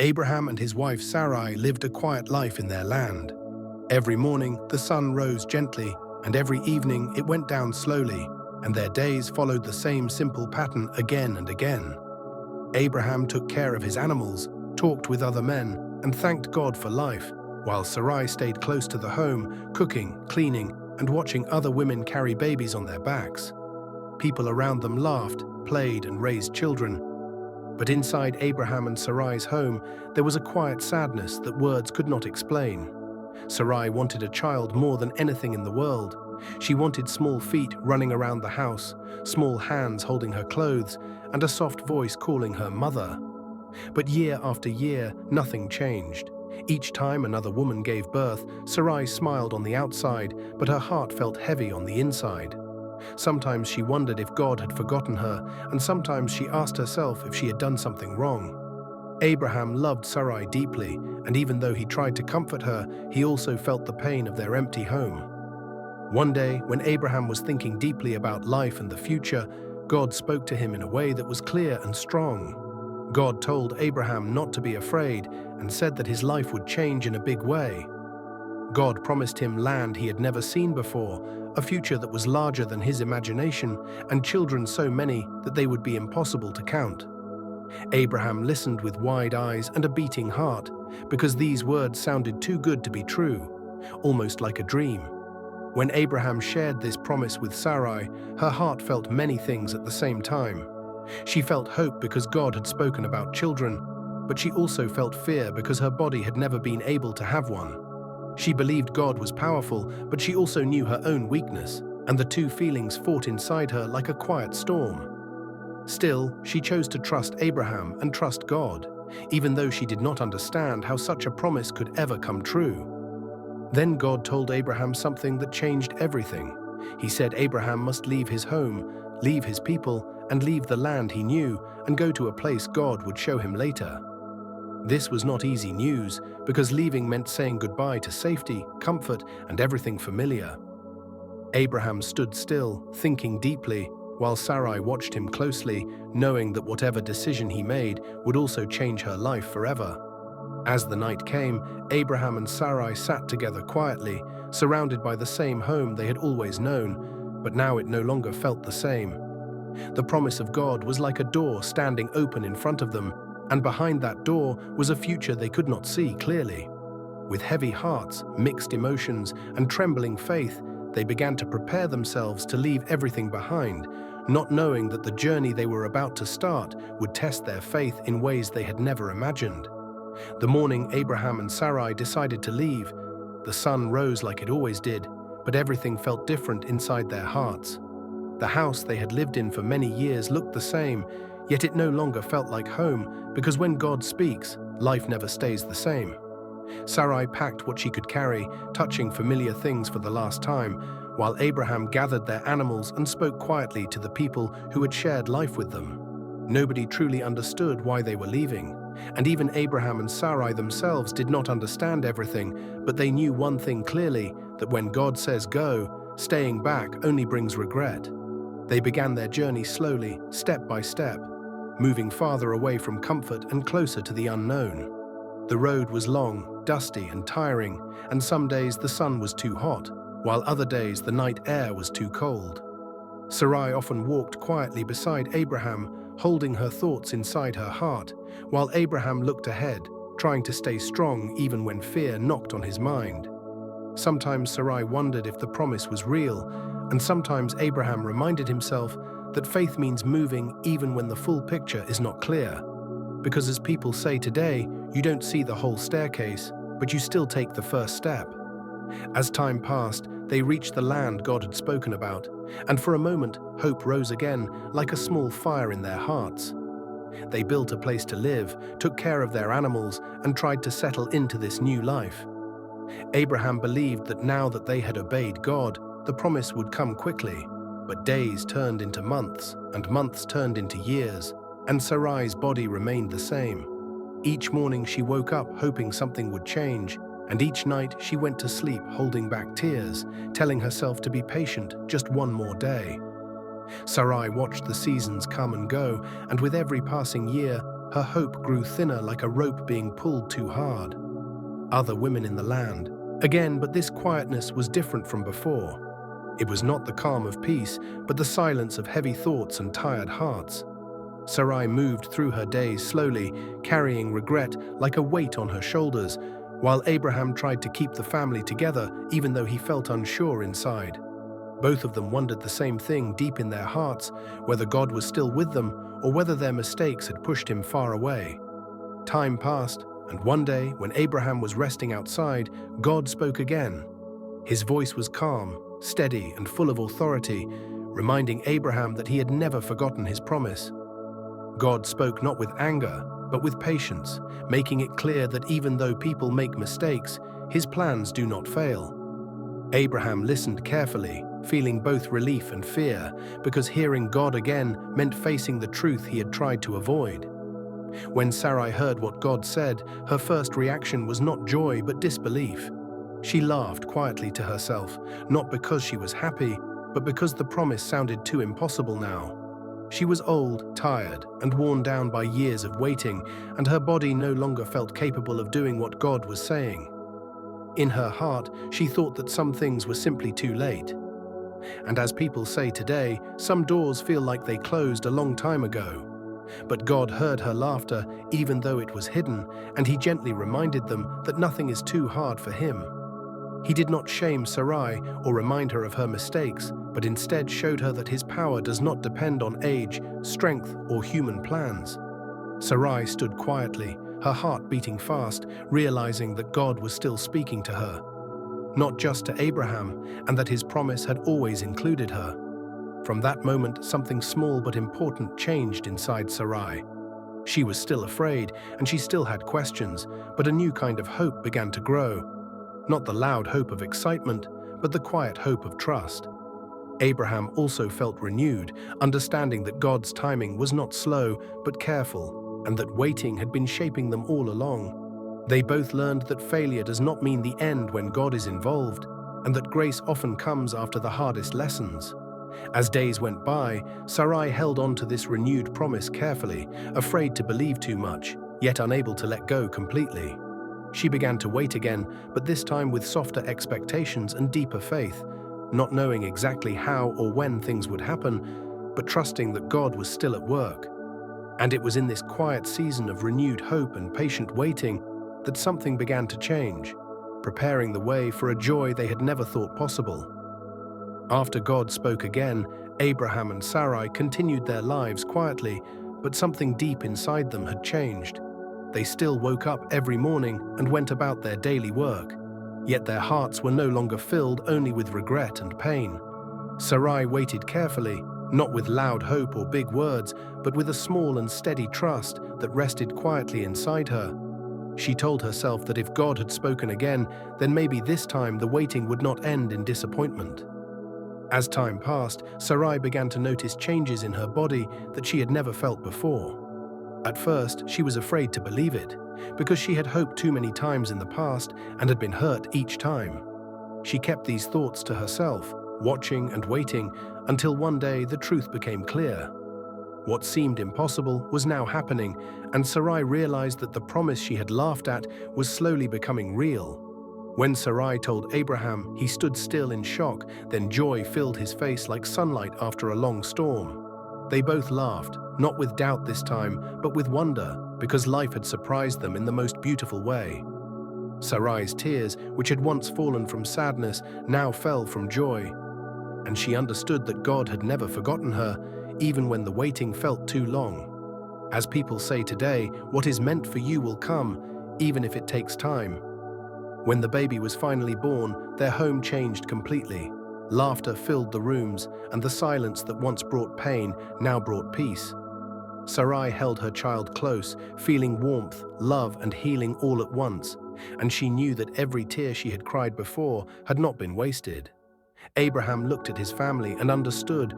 Abraham and his wife Sarai lived a quiet life in their land. Every morning, the sun rose gently, and every evening it went down slowly, and their days followed the same simple pattern again and again. Abraham took care of his animals, talked with other men, and thanked God for life, while Sarai stayed close to the home, cooking, cleaning, and watching other women carry babies on their backs. People around them laughed, played, and raised children. But inside Abraham and Sarai's home, there was a quiet sadness that words could not explain. Sarai wanted a child more than anything in the world. She wanted small feet running around the house, small hands holding her clothes, and a soft voice calling her mother. But year after year, nothing changed. Each time another woman gave birth, Sarai smiled on the outside, but her heart felt heavy on the inside. Sometimes she wondered if God had forgotten her, and sometimes she asked herself if she had done something wrong. Abraham loved Sarai deeply, and even though he tried to comfort her, he also felt the pain of their empty home. One day, when Abraham was thinking deeply about life and the future, God spoke to him in a way that was clear and strong. God told Abraham not to be afraid and said that his life would change in a big way. God promised him land he had never seen before, a future that was larger than his imagination, and children so many that they would be impossible to count. Abraham listened with wide eyes and a beating heart, because these words sounded too good to be true, almost like a dream. When Abraham shared this promise with Sarai, her heart felt many things at the same time. She felt hope because God had spoken about children, but she also felt fear because her body had never been able to have one. She believed God was powerful, but she also knew her own weakness, and the two feelings fought inside her like a quiet storm. Still, she chose to trust Abraham and trust God, even though she did not understand how such a promise could ever come true. Then God told Abraham something that changed everything. He said Abraham must leave his home, leave his people, and leave the land he knew, and go to a place God would show him later. This was not easy news, because leaving meant saying goodbye to safety, comfort, and everything familiar. Abraham stood still, thinking deeply, while Sarai watched him closely, knowing that whatever decision he made would also change her life forever. As the night came, Abraham and Sarai sat together quietly, surrounded by the same home they had always known, but now it no longer felt the same. The promise of God was like a door standing open in front of them, and behind that door was a future they could not see clearly. With heavy hearts, mixed emotions, and trembling faith, they began to prepare themselves to leave everything behind, not knowing that the journey they were about to start would test their faith in ways they had never imagined. The morning Abraham and Sarai decided to leave, the sun rose like it always did, but everything felt different inside their hearts. The house they had lived in for many years looked the same, yet it no longer felt like home, because when God speaks, life never stays the same. Sarai packed what she could carry, touching familiar things for the last time, while Abraham gathered their animals and spoke quietly to the people who had shared life with them. Nobody truly understood why they were leaving, and even Abraham and Sarai themselves did not understand everything, but they knew one thing clearly, that when God says go, staying back only brings regret. They began their journey slowly, step by step, moving farther away from comfort and closer to the unknown. The road was long, dusty, and tiring, and some days the sun was too hot, while other days the night air was too cold. Sarai often walked quietly beside Abraham, holding her thoughts inside her heart, while Abraham looked ahead, trying to stay strong even when fear knocked on his mind. Sometimes Sarai wondered if the promise was real, and sometimes Abraham reminded himself that faith means moving even when the full picture is not clear. Because as people say today, you don't see the whole staircase, but you still take the first step. As time passed, they reached the land God had spoken about, and for a moment, hope rose again, like a small fire in their hearts. They built a place to live, took care of their animals, and tried to settle into this new life. Abraham believed that now that they had obeyed God, the promise would come quickly. But days turned into months, and months turned into years, and Sarai's body remained the same. Each morning she woke up hoping something would change, and each night she went to sleep holding back tears, telling herself to be patient, just one more day. Sarai watched the seasons come and go, and with every passing year, her hope grew thinner like a rope being pulled too hard. Other women in the land. Again, but this quietness was different from before. It was not the calm of peace, but the silence of heavy thoughts and tired hearts. Sarai moved through her days slowly, carrying regret like a weight on her shoulders, while Abraham tried to keep the family together even though he felt unsure inside. Both of them wondered the same thing deep in their hearts, whether God was still with them or whether their mistakes had pushed him far away. Time passed, and one day, when Abraham was resting outside, God spoke again. His voice was calm, steady, and full of authority, reminding Abraham that he had never forgotten his promise. God spoke not with anger, but with patience, making it clear that even though people make mistakes, his plans do not fail. Abraham listened carefully, feeling both relief and fear, because hearing God again meant facing the truth he had tried to avoid. When Sarai heard what God said, her first reaction was not joy but disbelief. She laughed quietly to herself, not because she was happy, but because the promise sounded too impossible now. She was old, tired, and worn down by years of waiting, and her body no longer felt capable of doing what God was saying. In her heart, she thought that some things were simply too late. And as people say today, some doors feel like they closed a long time ago. But God heard her laughter, even though it was hidden, and he gently reminded them that nothing is too hard for him. He did not shame Sarai or remind her of her mistakes, but instead showed her that his power does not depend on age, strength, or human plans. Sarai stood quietly, her heart beating fast, realizing that God was still speaking to her. Not just to Abraham, and that his promise had always included her. From that moment, something small but important changed inside Sarai. She was still afraid, and she still had questions, but a new kind of hope began to grow. Not the loud hope of excitement, but the quiet hope of trust. Abraham also felt renewed, understanding that God's timing was not slow, but careful, and that waiting had been shaping them all along. They both learned that failure does not mean the end when God is involved, and that grace often comes after the hardest lessons. As days went by, Sarai held on to this renewed promise carefully, afraid to believe too much, yet unable to let go completely. She began to wait again, but this time with softer expectations and deeper faith, not knowing exactly how or when things would happen, but trusting that God was still at work. And it was in this quiet season of renewed hope and patient waiting that something began to change, preparing the way for a joy they had never thought possible. After God spoke again, Abraham and Sarai continued their lives quietly, but something deep inside them had changed. They still woke up every morning and went about their daily work, yet their hearts were no longer filled only with regret and pain. Sarai waited carefully, not with loud hope or big words, but with a small and steady trust that rested quietly inside her. She told herself that if God had spoken again, then maybe this time the waiting would not end in disappointment. As time passed, Sarai began to notice changes in her body that she had never felt before. At first, she was afraid to believe it, because she had hoped too many times in the past and had been hurt each time. She kept these thoughts to herself, watching and waiting, until one day the truth became clear. What seemed impossible was now happening, and Sarai realized that the promise she had laughed at was slowly becoming real. When Sarai told Abraham, he stood still in shock, then joy filled his face like sunlight after a long storm. They both laughed, not with doubt this time, but with wonder, because life had surprised them in the most beautiful way. Sarai's tears, which had once fallen from sadness, now fell from joy, and she understood that God had never forgotten her, even when the waiting felt too long. As people say today, what is meant for you will come, even if it takes time. When the baby was finally born, their home changed completely. Laughter filled the rooms, and the silence that once brought pain now brought peace. Sarai held her child close, feeling warmth, love, and healing all at once, and she knew that every tear she had cried before had not been wasted. Abraham looked at his family and understood